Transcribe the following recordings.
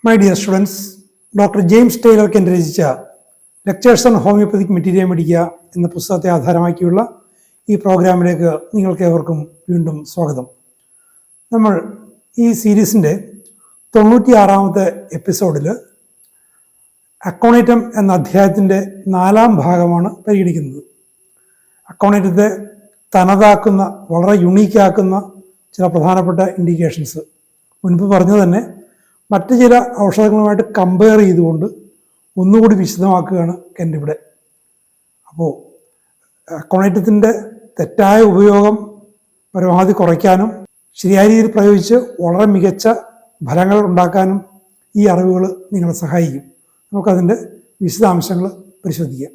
My dear students, doctor James Tyler Kent രചിച്ച lectures on homoeopathic materia medica എന്ന പുസ്തകത്തെ ആധാരമാക്കിയുള്ള ഈ പ്രോഗ്രാമിലേക്ക് നിങ്ങൾക്ക് ഏവർക്കും വീണ്ടും സ്വാഗതം. നമ്മൾ ഈ സീരീസിൻ്റെ 96ാമത്തെ എപ്പിസോഡിൽ അക്കോണേറ്റം എന്ന അധ്യായത്തിൻ്റെ 4ാം ഭാഗമാണ് പരിഗണിക്കുന്നത്. അക്കോണേറ്റത്തെ തനതാക്കുന്ന, വളരെ യുണീക്കാക്കുന്ന ചില പ്രധാനപ്പെട്ട ഇൻഡിക്കേഷൻസ് മുൻപ് പറഞ്ഞു തന്നെ മറ്റ് ചില ഔഷധങ്ങളുമായിട്ട് കമ്പയർ ചെയ്തുകൊണ്ട് ഒന്നുകൂടി വിശദമാക്കുകയാണ് കെൻ്റ് ഇവിടെ. അപ്പോൾ അക്കോണേറ്റത്തിൻ്റെ തെറ്റായ ഉപയോഗം പരമാവധി കുറയ്ക്കാനും ശരിയായ രീതിയിൽ പ്രയോഗിച്ച് വളരെ മികച്ച ഫലങ്ങൾ ഉണ്ടാക്കാനും ഈ അറിവുകൾ നിങ്ങളെ സഹായിക്കും. നമുക്കതിൻ്റെ വിശദാംശങ്ങൾ പരിശോധിക്കാം.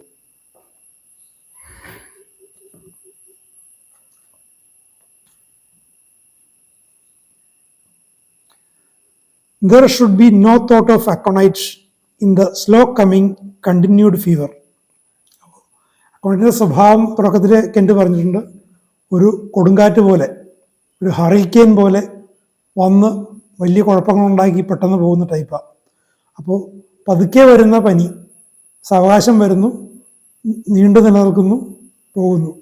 There should be no thought of aconite in the slow coming continued fever. അക്കോണൈറ്റിൻ്റെ സ്വഭാവം തുടക്കത്തിൽ കെൻ്റ് പറഞ്ഞിട്ടുണ്ട്. ഒരു കൊടുങ്കാറ്റ് പോലെ, ഒരു ഹറിക്കെയിൻ പോലെ വന്ന് വലിയ കുഴപ്പങ്ങളുണ്ടാക്കി പെട്ടെന്ന് പോകുന്ന ടൈപ്പാണ്. അപ്പോൾ പതുക്കെ വരുന്ന പനി സാവകാശം വരുന്നു, നീണ്ടു നിലനിൽക്കുന്നു, പോകുന്നു.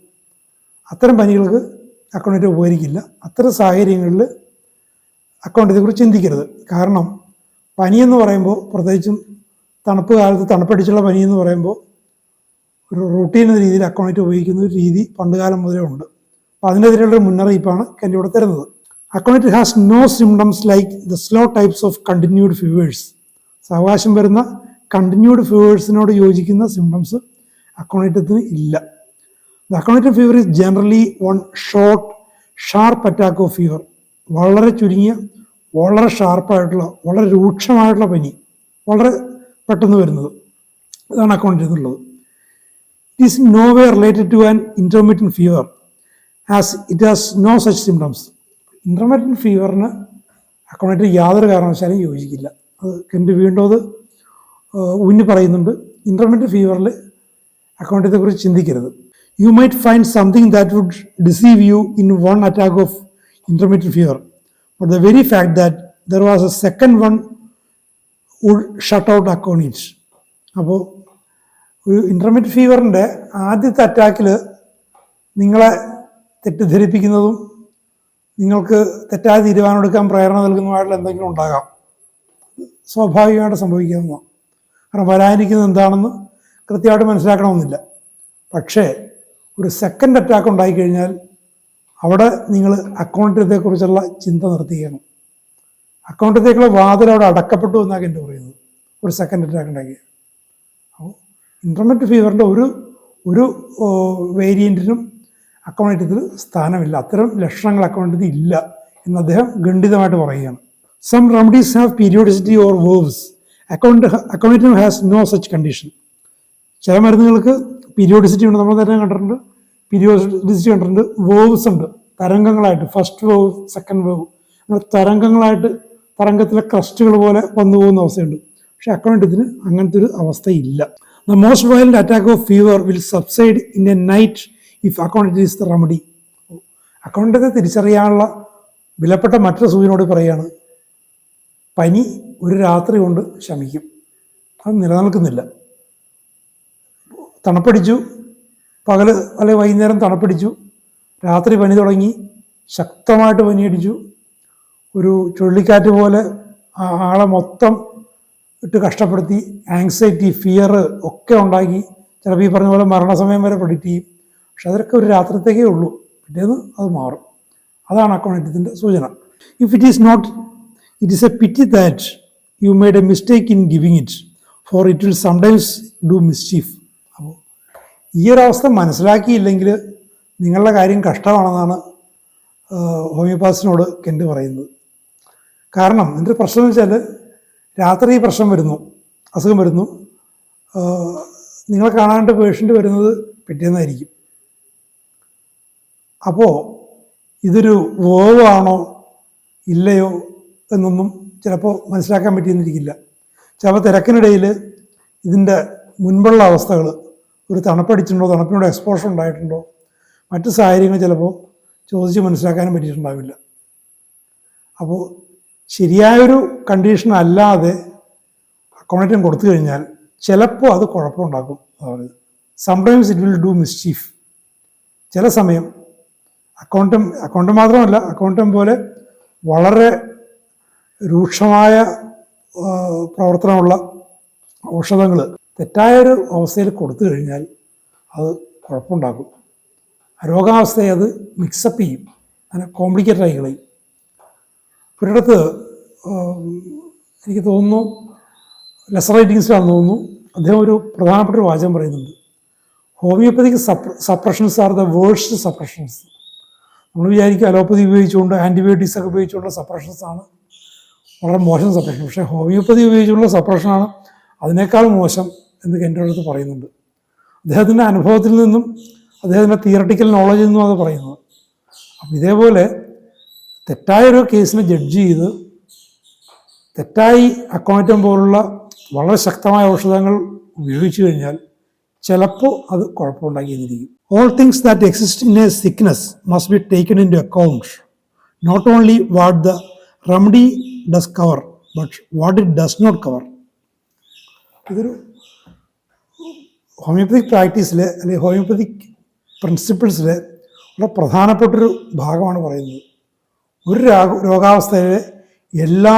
അത്തരം പനികൾക്ക് അക്കോണൈറ്റ് ഉപകരിക്കില്ല. അത്തരം സാഹചര്യങ്ങളിൽ അക്കോണൈറ്റിനെക്കുറിച്ച് ചിന്തിക്കരുത്. കാരണം പനിയെന്ന് പറയുമ്പോൾ, പ്രത്യേകിച്ചും തണുപ്പ് കാലത്ത് തണുപ്പടിച്ചുള്ള പനിയെന്ന് പറയുമ്പോൾ ഒരു റൂട്ടീൻ എന്ന രീതിയിൽ അക്കോണൈറ്റ് ഉപയോഗിക്കുന്ന ഒരു രീതി പണ്ടുകാലം മുതലേ ഉണ്ട്. അപ്പോൾ അതിനെതിരെയുള്ളൊരു മുന്നറിയിപ്പാണ് കെൻ്റ് ഇവിടെ തരുന്നത്. Aconite has no symptoms like the slow types of continued fevers. സാവകാശം വരുന്ന കണ്ടിന്യൂഡ് ഫീവേഴ്സിനോട് യോജിക്കുന്ന സിംറ്റംസ് അക്കോണൈറ്റത്തിന് ഇല്ല. The aconite fever is generally one short sharp attack of fever. വളരെ ചുരുങ്ങിയ, വളരെ ഷാർപ്പായിട്ടുള്ള, വളരെ രൂക്ഷമായിട്ടുള്ള പനി, വളരെ പെട്ടെന്ന് വരുന്നത്. ഇതാണ് അക്കോണൈറ്റിനുള്ളത്. It is no way related to an intermediate fever as it has no such symptoms. Intermediate ഫീവറിന് അക്കോണൈറ്റ് യാതൊരു കാരണവശാലും യോജിക്കില്ല. അത് കെൻ്റ് വീണ്ടും അത് ഊന്നി പറയുന്നുണ്ട്. ഇൻ്റർമീഡിയറ്റ് ഫീവറിൽ അക്കോണൈറ്റിനെക്കുറിച്ച് ചിന്തിക്കരുത്. You might find something that would deceive you in one attack of intermittent fever, but the very fact that there was a second one would shut out aconite. അപ്പോൾ ഒരു ഇൻ്റർമീഡിയറ്റ് ഫീവറിൻ്റെ ആദ്യത്തെ അറ്റാക്കിൽ നിങ്ങളെ തെറ്റിദ്ധരിപ്പിക്കുന്നതും നിങ്ങൾക്ക് തെറ്റായ തീരുമാനമെടുക്കാൻ പ്രേരണ നൽകുന്നതുമായിട്ടുള്ള എന്തെങ്കിലും ഉണ്ടാകാം. സ്വാഭാവികമായിട്ട് സംഭവിക്കാവുന്നതാണ്. കാരണം വരാനിരിക്കുന്നത് എന്താണെന്ന് കൃത്യമായിട്ട് മനസ്സിലാക്കണമെന്നില്ല. പക്ഷേ ഒരു സെക്കൻഡ് അറ്റാക്ക് ഉണ്ടായിക്കഴിഞ്ഞാൽ അവിടെ നിങ്ങൾ അക്കൗണ്ടത്തെക്കുറിച്ചുള്ള ചിന്ത നിർത്തിക്കണം. അക്കൗണ്ടത്തേക്കുള്ള വാതിൽ അവിടെ അടക്കപ്പെട്ടു എന്നാണ് എൻ്റെ പറയുന്നത്, ഒരു സെക്കൻഡ് അറ്റാക്ക് ഉണ്ടാക്കിയ. അപ്പോൾ ഇൻ്റർമീഡിയറ്റ് ഫീവറിൻ്റെ ഒരു വേരിയൻറ്റിനും അക്കൗണ്ടത്തിൽ സ്ഥാനമില്ല. അത്തരം ലക്ഷണങ്ങൾ അക്കൗണ്ടത്തിൽ ഇല്ല എന്ന് അദ്ദേഹം ഖണ്ഡിതമായിട്ട് പറയുകയാണ്. Some remedies have periodicity or waves. അക്കൗണ്ടറ്റിനും ഹാസ് നോ സച്ച് കണ്ടീഷൻ. ചില മരുന്നുകൾക്ക് പീരിയോഡിസിറ്റി ഉണ്ട്, നമ്മൾ തന്നെ കണ്ടിട്ടുണ്ട്. പീരിയോഡിസിറ്റി കണ്ടിട്ടുണ്ട്. വേവ്സ് ഉണ്ട്, തരംഗങ്ങളായിട്ട്, ഫസ്റ്റ് വേവ്, സെക്കൻഡ് വേവ്, അങ്ങനെ തരംഗങ്ങളായിട്ട് തരംഗത്തിലെ ക്രസ്റ്റുകൾ പോലെ വന്നു പോകുന്ന അവസ്ഥയുണ്ട്. പക്ഷെ അക്കോണൈറ്റിന് അങ്ങനത്തെ ഒരു അവസ്ഥയില്ല. The most violent attack of fever will subside in a night if aconite is the remedy. അക്കോണൈറ്റിനെ തിരിച്ചറിയാനുള്ള വിലപ്പെട്ട മറ്റൊരു സൂചനയോട് പറയുകയാണ്, പനി ഒരു രാത്രി കൊണ്ട് ശമിക്കും. അത് നിലനിൽക്കുന്നില്ല. തണുപ്പടിച്ചു, പകൽ അല്ലെങ്കിൽ വൈകുന്നേരം തണുപ്പടിച്ചു, രാത്രി പനി തുടങ്ങി, ശക്തമായിട്ട് പനിയടിച്ചു, ഒരു ചുഴലിക്കാറ്റ് പോലെ ആളെ മൊത്തം ഇട്ട് കഷ്ടപ്പെടുത്തി, ആങ്സൈറ്റി, ഫിയർ ഒക്കെ ഉണ്ടാക്കി, ചിലപ്പോൾ ഈ പറഞ്ഞ പോലെ മരണസമയം വരെ പ്രെഡിക്റ്റ് ചെയ്യും. പക്ഷെ അതൊക്കെ ഒരു രാത്രിത്തേക്കേ ഉള്ളൂ, പിറ്റേന്ന് അത് മാറും. അതാണ് അക്കോണൈറ്റത്തിൻ്റെ സൂചന. If it is not, it is a pity that you made a mistake in giving it, for it will sometimes do mischief. അപ്പോൾ ഈ ഒരവസ്ഥ മനസ്സിലാക്കിയില്ലെങ്കിൽ നിങ്ങളുടെ കാര്യം കഷ്ടമാണെന്നാണ് ഹോമിയോപാത്തിനോട് കെൻ്റ് പറയുന്നത്. കാരണം എൻ്റെ പ്രശ്നം എന്ന് വെച്ചാൽ, രാത്രി പ്രശ്നം വരുന്നു, അസുഖം വരുന്നു, നിങ്ങളെ കാണാണ്ട് പേഷ്യൻ്റ് വരുന്നത് പിറ്റേന്നായിരിക്കും. അപ്പോൾ ഇതൊരു വേവാണോ ഇല്ലയോ എന്നൊന്നും ചിലപ്പോൾ മനസ്സിലാക്കാൻ പറ്റിയെന്നിരിക്കില്ല. ചിലപ്പോൾ തിരക്കിനിടയിൽ ഇതിൻ്റെ മുൻപുള്ള അവസ്ഥകൾ, ഒരു തണുപ്പടിച്ചിട്ടുണ്ടോ, തണുപ്പിനോട് എക്സ്പോഷർ ഉണ്ടായിട്ടുണ്ടോ, മറ്റു സാഹചര്യങ്ങൾ ചിലപ്പോൾ ചോദിച്ച് മനസ്സിലാക്കാനും പറ്റിയിട്ടുണ്ടാവില്ല. അപ്പോൾ ശരിയായൊരു കണ്ടീഷൻ അല്ലാതെ അക്കോമഡേറ്റം കൊടുത്തു കഴിഞ്ഞാൽ ചിലപ്പോൾ അത് കുഴപ്പമുണ്ടാക്കും. അതായത് sometimes it will do mischief. ചില സമയം അക്കൗണ്ടം മാത്രമല്ല, അക്കൗണ്ടം പോലെ വളരെ രൂക്ഷമായ പ്രവർത്തനമുള്ള ഔഷധങ്ങൾ തെറ്റായൊരു അവസ്ഥയിൽ കൊടുത്തു കഴിഞ്ഞാൽ അത് കുഴപ്പമുണ്ടാക്കും. രോഗാവസ്ഥയെ അത് മിക്സപ്പ് ചെയ്യും, അങ്ങനെ കോംപ്ലിക്കേറ്റഡ് ആയി കളയും. ഒരിടത്ത് എനിക്ക് തോന്നുന്നു ലെസർ റൈറ്റിങ്സിലാണെന്ന് തോന്നുന്നു, അദ്ദേഹം ഒരു പ്രധാനപ്പെട്ട ഒരു വാചകം പറയുന്നുണ്ട്. Homoeopathic suppressions are the worst suppressions. നമ്മൾ വിചാരിക്കും അലോപ്പതി ഉപയോഗിച്ചുകൊണ്ട് ആൻറ്റിബയോട്ടിക്സ് ഒക്കെ ഉപയോഗിച്ചുകൊണ്ടുള്ള സപ്രഷൻസ് ആണ് വളരെ മോശം സപ്രഷൻ. പക്ഷേ ഹോമിയോപ്പതി ഉപയോഗിച്ചുകൊണ്ടുള്ള സപ്രഷനാണ് അതിനേക്കാൾ മോശം എന്ന് എൻ്റെ അടുത്ത് പറയുന്നുണ്ട്. അദ്ദേഹത്തിൻ്റെ അനുഭവത്തിൽ നിന്നും അദ്ദേഹത്തിൻ്റെ തിയറട്ടിക്കൽ നോളജിൽ നിന്നും അത് പറയുന്നത്. അപ്പം ഇതേപോലെ തെറ്റായൊരു കേസിനെ ജഡ്ജ് ചെയ്ത് തെറ്റായി അക്കോമഡേറ്റം പോലുള്ള വളരെ ശക്തമായ ഔഷധങ്ങൾ ഉപയോഗിച്ചു കഴിഞ്ഞാൽ ചിലപ്പോൾ അത് കുഴപ്പമുണ്ടാക്കിയിരിക്കും. All things that exist in a sickness must be taken into account, not only what the remedy does cover but what it does not cover. ഇതൊരു ഹോമിയോപ്പതിക് പ്രാക്ടീസിലെ അല്ലെങ്കിൽ ഹോമിയോപ്പതിക് പ്രിൻസിപ്പിൾസിലെ വളരെ പ്രധാനപ്പെട്ടൊരു ഭാഗമാണ് പറയുന്നത്. ഒരു രോഗാവസ്ഥയിലെ എല്ലാ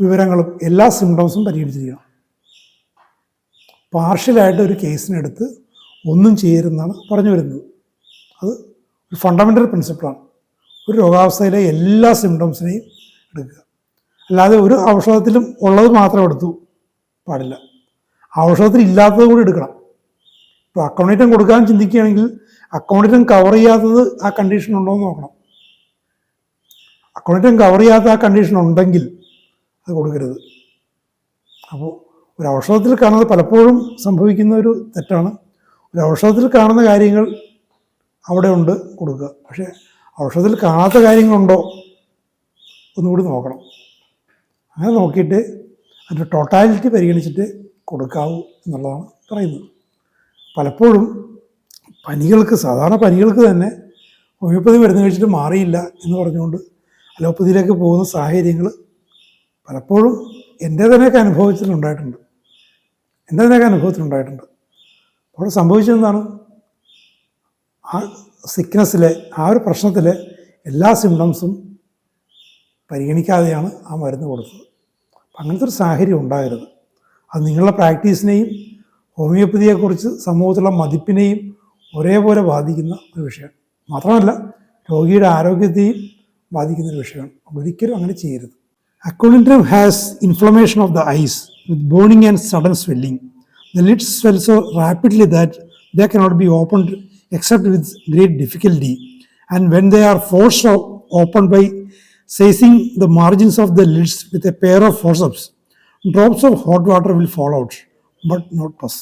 വിവരങ്ങളും എല്ലാ സിംറ്റംസും പരിഹരിച്ചിരിക്കണം. പാർഷ്യലായിട്ട് ഒരു കേസിനെടുത്ത് ഒന്നും ചെയ്യരുതെന്നാണ് പറഞ്ഞു വരുന്നത്. അത് ഒരു ഫണ്ടമെൻ്റൽ പ്രിൻസിപ്പിളാണ്. ഒരു രോഗാവസ്ഥയിലെ എല്ലാ സിംറ്റംസിനെയും എടുക്കുക, അല്ലാതെ ഒരു ഔഷധത്തിലും ഉള്ളത് മാത്രം എടുത്തു പാടില്ല, ഔഷധത്തിൽ ഇല്ലാത്തത് കൂടി എടുക്കണം. ഇപ്പോൾ അക്കോമഡേറ്റം കൊടുക്കാൻ ചിന്തിക്കുകയാണെങ്കിൽ അക്കോമഡേറ്റം കവർ ചെയ്യാത്തത് ആ കണ്ടീഷൻ ഉണ്ടോ എന്ന് നോക്കണം. അക്കോമഡേറ്റം കവർ ചെയ്യാത്ത ആ കണ്ടീഷൻ ഉണ്ടെങ്കിൽ അത് കൊടുക്കരുത്. അപ്പോൾ ഒരു ഔഷധത്തിൽ കാണുന്നത് പലപ്പോഴും സംഭവിക്കുന്ന ഒരു തെറ്റാണ്. ഒരു ഔഷധത്തിൽ കാണുന്ന കാര്യങ്ങൾ അവിടെ ഉണ്ട്, കൊടുക്കുക. പക്ഷേ ഔഷധത്തിൽ കാണാത്ത കാര്യങ്ങളുണ്ടോ ഒന്നുകൂടി നോക്കണം. അങ്ങനെ നോക്കിയിട്ട് അതിൻ്റെ ടോട്ടാലിറ്റി പരിഗണിച്ചിട്ട് കൊടുക്കാവൂ എന്നുള്ളതാണ് പറയുന്നത്. പലപ്പോഴും സാധാരണ പനികൾക്ക് തന്നെ ഹോമിയോപ്പതി മരുന്ന് കഴിച്ചിട്ട് മാറിയില്ല എന്ന് പറഞ്ഞുകൊണ്ട് അലോപ്പതിയിലേക്ക് പോകുന്ന സാഹചര്യങ്ങൾ പലപ്പോഴും എൻ്റെ തന്നെയൊക്കെ അനുഭവത്തിലുണ്ടായിട്ടുണ്ട്. അപ്പോൾ സംഭവിച്ചതെന്താണ്, ആ സിക്നസ്സിലെ ആ ഒരു പ്രശ്നത്തിലെ എല്ലാ സിംറ്റംസും പരിഗണിക്കാതെയാണ് ആ മരുന്ന് കൊടുത്തത്. അങ്ങനത്തെ ഒരു സാഹചര്യം ഉണ്ടാകരുത്. അത് നിങ്ങളുടെ പ്രാക്ടീസിനെയും ഹോമിയോപ്പതിയെക്കുറിച്ച് സമൂഹത്തിലുള്ള മതിപ്പിനെയും ഒരേപോലെ ബാധിക്കുന്ന ഒരു വിഷയമാണ്. മാത്രമല്ല രോഗിയുടെ ആരോഗ്യത്തെയും ബാധിക്കുന്ന ഒരു വിഷയമാണ്. ഒരിക്കലും അങ്ങനെ ചെയ്യരുത്. Aconitum has inflammation of the eyes with burning and sudden swelling. The lids swell so rapidly that they cannot be opened except with great difficulty. And when they are forced open by seizing the margins of the lids with a pair of forceps, drops of hot water will fall out, but not pus.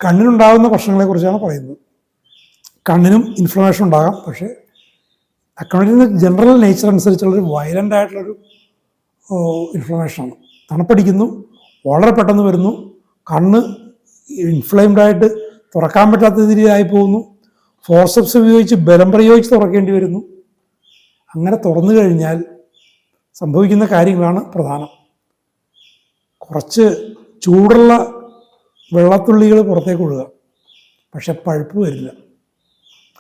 കണ്ണിനുണ്ടാകുന്ന പ്രശ്നങ്ങളെക്കുറിച്ചാണ് പറയുന്നത്. കണ്ണിനും inflammation ഉണ്ടാകാം, പക്ഷേ അക്കോമഡേറ്റത്തിൻ്റെ general nature അനുസരിച്ചുള്ളൊരു violent ആയിട്ടുള്ളൊരു ഇൻഫ്ലമേഷനാണ്. തണുപ്പടിക്കുന്നു, വളരെ പെട്ടെന്ന് വരുന്നു, കണ്ണ് ഇൻഫ്ലെയിംഡായിട്ട് തുറക്കാൻ പറ്റാത്ത രീതിയിലായി പോകുന്നു, ഫോർസെപ്സ് ഉപയോഗിച്ച് ബലം പ്രയോഗിച്ച് തുറക്കേണ്ടി വരുന്നു. അങ്ങനെ തുറന്നു കഴിഞ്ഞാൽ സംഭവിക്കുന്ന കാര്യങ്ങളാണ് പ്രധാനം. കുറച്ച് ചൂടുള്ള വെള്ളത്തുള്ളികൾ പുറത്തേക്ക് ഒഴുകുക, പക്ഷെ പഴുപ്പ് വരില്ല.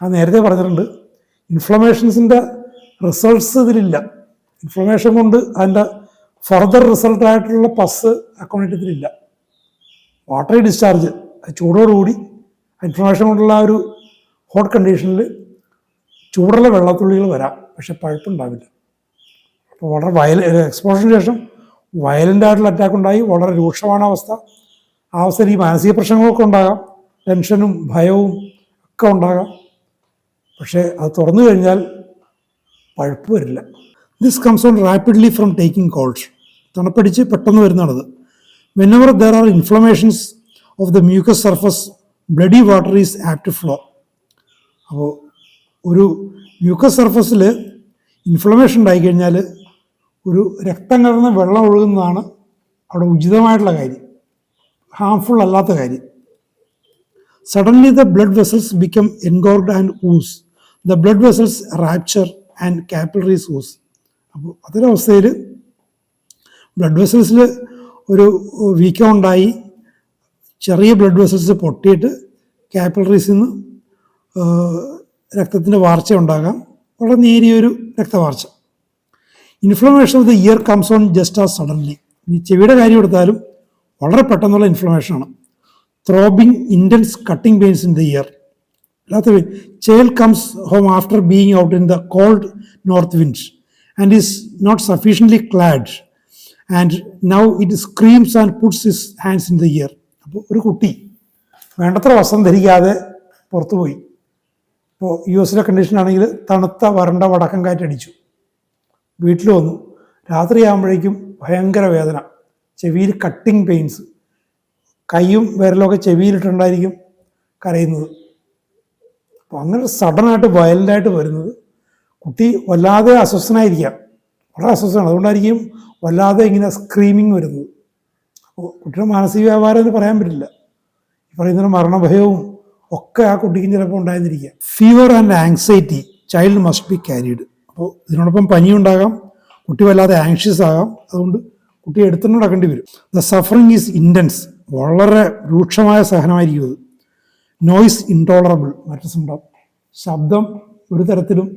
അത് നേരത്തെ പറഞ്ഞിട്ടുണ്ട്. ഇൻഫ്ലമേഷൻസിൻ്റെ റിസൾട്ട്സ് ഇതിലില്ല. ഇൻഫ്ലമേഷൻ കൊണ്ട് അതിൻ്റെ ഫർദർ റിസൾട്ടായിട്ടുള്ള പസ് അക്കോമഡേറ്റത്തിലില്ല. വാട്ടറി ഡിസ്ചാർജ്, ചൂടോടുകൂടി ഇൻഫ്ലമേഷൻ കൊണ്ടുള്ള ഒരു ഹോട്ട് കണ്ടീഷനിൽ ചൂടുള്ള വെള്ളത്തുള്ളികൾ വരാം, പക്ഷെ പഴുപ്പുണ്ടാവില്ല. അപ്പോൾ വളരെ എക്സ്പോഷറിന് ശേഷം വയലൻ്റ് ആയിട്ടുള്ള അറ്റാക്ക് ഉണ്ടായി, വളരെ രൂക്ഷമാണ് അവസ്ഥ. ആ അവസ്ഥയിൽ ഈ മാനസിക പ്രശ്നങ്ങളൊക്കെ ഉണ്ടാകാം, ടെൻഷനും ഭയവും ഒക്കെ ഉണ്ടാകാം. പക്ഷേ അത് തുറന്നു കഴിഞ്ഞാൽ പഴുപ്പ് വരില്ല. This comes on rapidly from taking cold. തണുപ്പടിച്ച് പെട്ടെന്ന് വരുന്നതാണത്. Whenever there are inflammations of the mucous surface, bloody water is apt to flow. അപ്പോൾ ഒരു മ്യൂക്കസ് സർഫസിൽ ഇൻഫ്ലമേഷൻ ഉണ്ടായിക്കഴിഞ്ഞാൽ ഒരു രക്തം കലർന്ന വെള്ളം ഒഴുകുന്നതാണ് അവിടെ ഉചിതമായിട്ടുള്ള കാര്യം, ഹാംഫുൾ അല്ലാത്ത കാര്യം. Suddenly the blood vessels become engorged and ooze. The blood vessels rupture and capillaries ooze. അപ്പോൾ അതൊരവസ്ഥയിൽ ബ്ലഡ് വെസൽസിൽ ഒരു വീക്കം ഉണ്ടായി, ചെറിയ ബ്ലഡ് വെസൽസ് പൊട്ടിയിട്ട് കാപ്പിലറീസിൽ നിന്ന് രക്തത്തിൻ്റെ വാർച്ച ഉണ്ടാകാം, വളരെ നേരിയൊരു രക്തവാർച്ച. Inflammation of the ear comes on just as suddenly. ഈ ചെവിയുടെ കാര്യം എടുത്താലും വളരെ പെട്ടെന്നുള്ള ഇൻഫ്ലമേഷനാണ്. Throbbing intense cutting pains in the ear. അല്ലാത്ത child comes home after being out in the cold north wind and is not sufficiently clad and now it screams and puts his hands in the ear. അപ്പോൾ ഒരു കുട്ടി വേണ്ടത്ര വസ്ത്രം ധരിക്കാതെ പുറത്തു പോയി. ഇപ്പോൾ യു എസിലെ കണ്ടീഷനാണെങ്കിൽ തണുത്ത വരണ്ട വടക്കം കാറ്റടിച്ചു, വീട്ടിൽ വന്നു, രാത്രിയാകുമ്പോഴേക്കും ഭയങ്കര വേദന, ചെവിയിൽ കട്ടിങ് പെയിൻസ്, കൈയും വിരലൊക്കെ ചെവിയിലിട്ടുണ്ടായിരിക്കും കരയുന്നത്. അപ്പോൾ അങ്ങനെ സഡനായിട്ട് വയലൻ്റായിട്ട് വരുന്നത് കുട്ടി വല്ലാതെ അസ്വസ്ഥനായിരിക്കാം, വളരെ അസ്വസ്ഥനാണ്, അതുകൊണ്ടായിരിക്കും വല്ലാതെ ഇങ്ങനെ സ്ക്രീമിങ് വരുന്നത്. അപ്പോൾ കുട്ടിയുടെ മാനസിക വ്യാപാരം എന്ന് പറയാൻ പറ്റില്ല. ഈ പറയുന്ന മരണഭയവും ഒക്കെ ആ കുട്ടിക്കും ചിലപ്പോൾ ഉണ്ടായിരുന്നിരിക്കുക. Fever and anxiety child must be carried. അപ്പോൾ ഇതിനോടൊപ്പം പനിയുണ്ടാകാം, കുട്ടി വല്ലാതെ ആങ്ഷ്യസ് ആകാം, അതുകൊണ്ട് കുട്ടി എടുത്തുകൊണ്ട് നടക്കേണ്ടി വരും. ദ സഫറിങ് ഈസ് ഇൻറ്റൻസ്, വളരെ രൂക്ഷമായ സഹനമായിരിക്കും അത്. നോയ്സ് ഇൻടോളറബിൾ, മറ്റു സിംറ്റം, ശബ്ദം ഒരു തരത്തിലും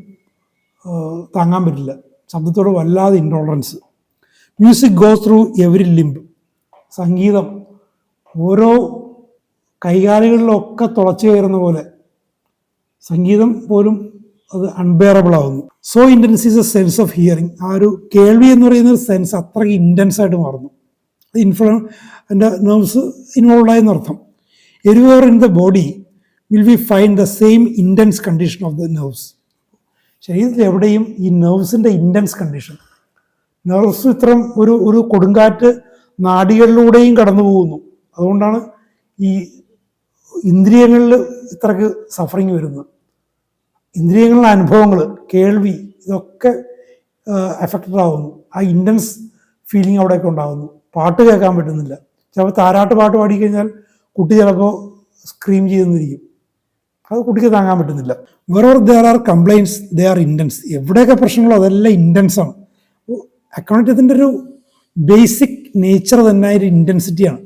താങ്ങാൻ പറ്റില്ല, ശബ്ദത്തോട് വല്ലാതെ intolerance. Music goes through every limb, സംഗീതം ഓരോ കൈകാലുകളിലൊക്കെ തുളച്ചു കയറുന്ന പോലെ സംഗീതം പോലും അത് അൺബെയറബിൾ ആവുന്നു. So intense is A sense of hearing. ആ ഒരു കേൾവി എന്ന് പറയുന്ന ഒരു സെൻസ് അത്രയ്ക്ക് ഇൻറ്റൻസ് ആയിട്ട് മാറുന്നു. എൻ്റെ നെർവ്സ് ഇൻവോൾവ് ആയെന്നർത്ഥം. Everywhere in the body will we find the same intense condition of the nerves. ശരീരത്തിൽ എവിടെയും ഈ നെർവ്സിൻ്റെ ഇൻറ്റൻസ് കണ്ടീഷൻ, നെർവ്സ് ഇത്തരം ഒരു കൊടുങ്കാറ്റ് നാഡികളിലൂടെയും കടന്നു പോകുന്നു. അതുകൊണ്ടാണ് ഈ ഇന്ദ്രിയങ്ങളിൽ ഇത്രയ്ക്ക് സഫറിങ് വരുന്നത്. ഇന്ദ്രിയങ്ങളിലെ അനുഭവങ്ങൾ, കേൾവി, ഇതൊക്കെ എഫക്റ്റഡ് ആവുന്നു. ആ ഇൻറ്റൻസ് ഫീലിംഗ് അവിടെയൊക്കെ ഉണ്ടാകുന്നു. പാട്ട് കേൾക്കാൻ പറ്റുന്നില്ല, ചിലപ്പോൾ താരാട്ട് പാട്ട് പാടിക്കഴിഞ്ഞാൽ കുട്ടി ചിലപ്പോൾ സ്ക്രീം ചെയ്തെന്നിരിക്കും, അത് കുട്ടിക്ക് താങ്ങാൻ പറ്റുന്നില്ല. Wherever there are complaints they are intense. എവിടെയൊക്കെ പ്രശ്നങ്ങളോ അതെല്ലാം ഇൻറ്റൻസാണ്. അക്കൗണ്ടത്തിൻ്റെ ഒരു ബേസിക് നേച്ചർ തന്നെ ഒരു ഇൻറ്റൻസിറ്റിയാണ്,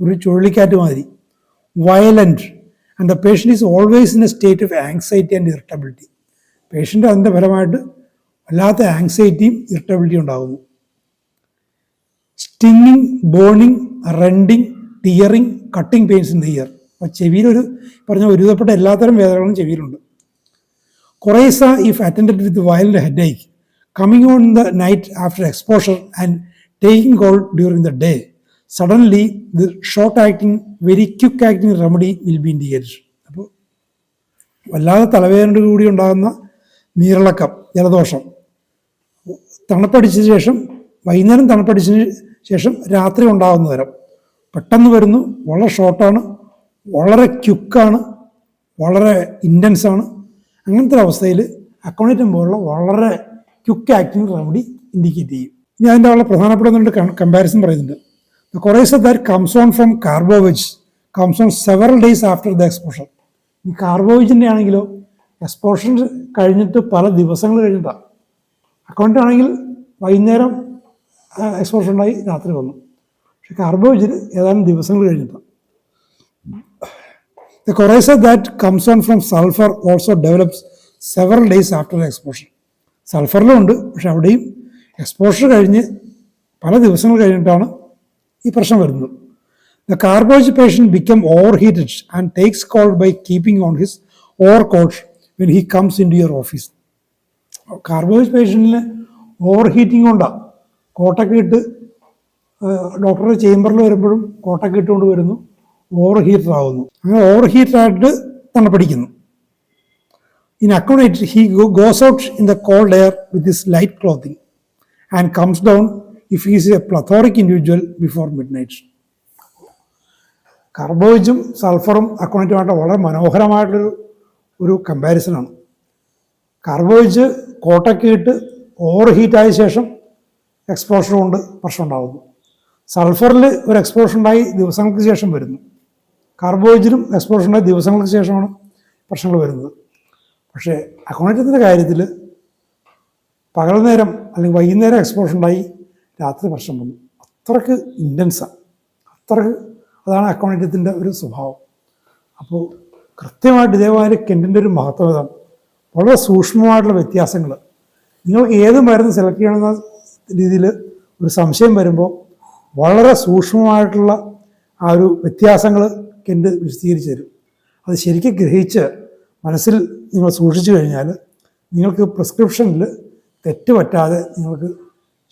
ഒരു ചുഴലിക്കാറ്റ് മാതിരി, violent. And the patient is always in a state of anxiety and irritability. Patient അതിൻ്റെ ഫലമായിട്ട് വല്ലാത്ത ആങ്സൈറ്റിയും ഇറിറ്റബിലിറ്റിയും ഉണ്ടാകുന്നു. Stinging, burning, rending, tearing, cutting pains in the ear. അപ്പോൾ ചെവിയിലൊരു പറഞ്ഞ ഒരുവിധപ്പെട്ട എല്ലാത്തരം വേദനകളും ചെവിയിലുണ്ട്. Coryza if attended with violent headache coming on the night after exposure and taking cold during the day suddenly the short acting very quick acting remedy will be indicated. അപ്പോൾ വല്ലാതെ തലവേദനയോട് കൂടി ഉണ്ടാകുന്ന നീരിളക്കം, ജലദോഷം, തണുപ്പടിച്ചതിന് ശേഷം, വൈകുന്നേരം തണുപ്പടിച്ചതിന് ശേഷം രാത്രി ഉണ്ടാകുന്ന തരം പെട്ടെന്ന് വരുന്നു, വളരെ ഷോർട്ടാണ്, വളരെ ക്യുക്കാണ്, വളരെ ഇൻറ്റൻസാണ്. അങ്ങനത്തെ ഒരു അവസ്ഥയിൽ അക്കോണിറ്റം പോലുള്ള വളരെ ക്യുക്ക് ആക്ടിങ് റെമഡി ഇൻഡിക്കേറ്റ് ചെയ്യും. ഇനി അതിൻ്റെ വളരെ പ്രധാനപ്പെട്ട കമ്പാരിസൺ പറയുന്നുണ്ട്. The coryza that comes on from carbohydrates comes on several days after the exposure. ഈ കാർബോഹൈഡ്രേറ്റിൻ്റെ ആണെങ്കിലോ എക്സ്പോഷർ കഴിഞ്ഞിട്ട് പല ദിവസങ്ങൾ കഴിഞ്ഞിട്ടാണ്. അക്കൗണ്ട് ആണെങ്കിൽ വൈകുന്നേരം എക്സ്പോഷർ ഉണ്ടായി രാത്രി വന്നു, പക്ഷെ കാർബോഹൈഡ്രേറ്റ് ഏതാനും ദിവസങ്ങൾ കഴിഞ്ഞിട്ടാണ്. The coryza that comes on from sulfur also develops several days after the exposure. സൾഫറിലും ഉണ്ട്, പക്ഷെ അവിടെയും എക്സ്പോഷർ കഴിഞ്ഞ് പല ദിവസങ്ങൾ കഴിഞ്ഞിട്ടാണ് ഈ പ്രശ്നം വരുന്നത്. The carbohydrate patient become overheated and takes cold by keeping on his overcoat when he comes into your office. Carbohydrate പേഷ്യൻറ്റിന് ഓവർ ഹീറ്റിംഗ് കൊണ്ടാണ്, കോട്ടൊക്കെ ഇട്ട് ഡോക്ടറുടെ ചേംബറിൽ വരുമ്പോഴും കോട്ടൊക്കെ ഇട്ടുകൊണ്ട് വരുന്നു, ഓവർ ഹീറ്റർ ആവുന്നു. അങ്ങനെ over ഹീറ്ററായിട്ട് തണുപ്പടിക്കുന്നു. In account, he goes out in the cold air with his light clothing and comes down if he is a plethoric individual before midnight. കാർബോഹൈഡ്രേറ്റും സൾഫറും അക്കൗണ്ടുമായിട്ട് വളരെ മനോഹരമായിട്ടുള്ളൊരു കമ്പാരിസനാണ്. കാർബോഹൈഡ്രേറ്റ് കോട്ടൊക്കെ ഇട്ട് ഓവർ ഹീറ്റായ ശേഷം എക്സ്പോഷർ കൊണ്ട് പ്രശ്നം ഉണ്ടാകുന്നു. സൾഫറിൽ ഒരു എക്സ്പോഷർ ഉണ്ടായി ദിവസങ്ങൾക്ക് ശേഷം വരുന്നു. കാർബോഹൈഡ്രേറ്റും എക്സ്പോഷർ ഉണ്ടായി ദിവസങ്ങൾക്ക് ശേഷമാണ് പ്രശ്നങ്ങൾ വരുന്നത്. പക്ഷേ അക്കൗണ്ടത്തിൻ്റെ കാര്യത്തിൽ പകൽ നേരം അല്ലെങ്കിൽ വൈകുന്നേരം എക്സ്പോഷർ ഉണ്ടായി രാത്രി പ്രശ്നം വന്നു. അത്രയ്ക്ക് ഇൻറ്റൻസാണ്, അത്രയ്ക്ക് അതാണ് അക്കൗണ്ടൻറ്റിൻ്റെ ഒരു സ്വഭാവം. അപ്പോൾ കൃത്യമായിട്ട് ഇതേമാതിരി കെൻറ്റിൻ്റെ ഒരു മഹത്വം ഇതാണ്, വളരെ സൂക്ഷ്മമായിട്ടുള്ള വ്യത്യാസങ്ങൾ. നിങ്ങൾക്ക് ഏത് മരുന്ന് സെലക്ട് ചെയ്യണമെന്ന രീതിയിൽ ഒരു സംശയം വരുമ്പോൾ വളരെ സൂക്ഷ്മമായിട്ടുള്ള ആ ഒരു വ്യത്യാസങ്ങൾ കെൻറ്റ് വിശദീകരിച്ച് തരും. അത് ശരിക്കും ഗ്രഹിച്ച് മനസ്സിൽ നിങ്ങൾ സൂക്ഷിച്ചു കഴിഞ്ഞാൽ നിങ്ങൾക്ക് പ്രിസ്ക്രിപ്ഷനിൽ തെറ്റ് പറ്റാതെ നിങ്ങൾക്ക്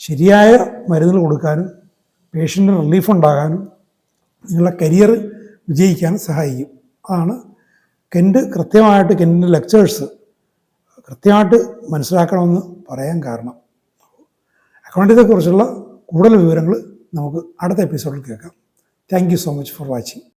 ശരിയായ മരുന്നുകൾ കൊടുക്കാനും പേഷ്യൻറ്റിന് റിലീഫ് ഉണ്ടാകാനും നിങ്ങളുടെ കരിയർ വിജയിക്കാനും സഹായിക്കും. അതാണ് കെൻറ്റ് കൃത്യമായിട്ട് കെൻറ്റിൻ്റെ ലെക്ചേഴ്സ് കൃത്യമായിട്ട് മനസ്സിലാക്കണമെന്ന് പറയാൻ കാരണം. അക്കൗണ്ടൻറ്റിനെക്കുറിച്ചുള്ള കൂടുതൽ വിവരങ്ങൾ നമുക്ക് അടുത്ത എപ്പിസോഡിൽ കേൾക്കാം. Thank you so much for watching.